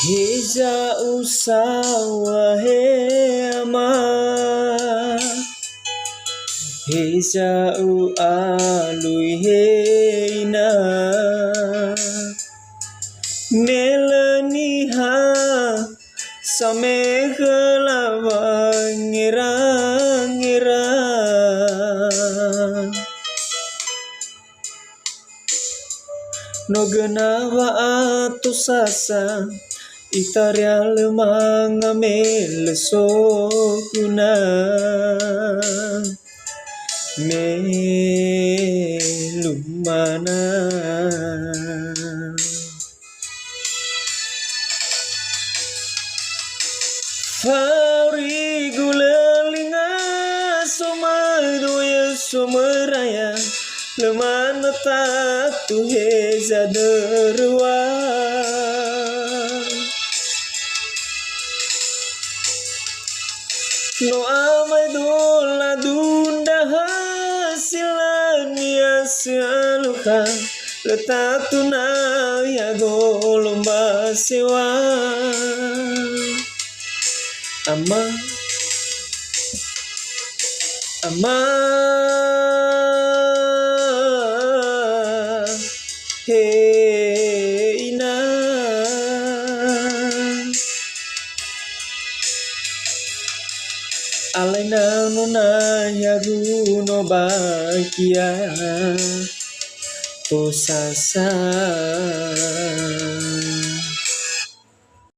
Hija usawa he ama Hija u alui he ina Melaniha same khalawa ngira ngira No genawa atu sasa Itaria lemanga melesokuna Melumana Fari gulelinga somadoya someraya Lemana tatu heza derwa No amai dola dunda hasilania sialuka Letatu na ya golomba sewa Ama Ama Hey na Alaina nona yaru no bakia To sasa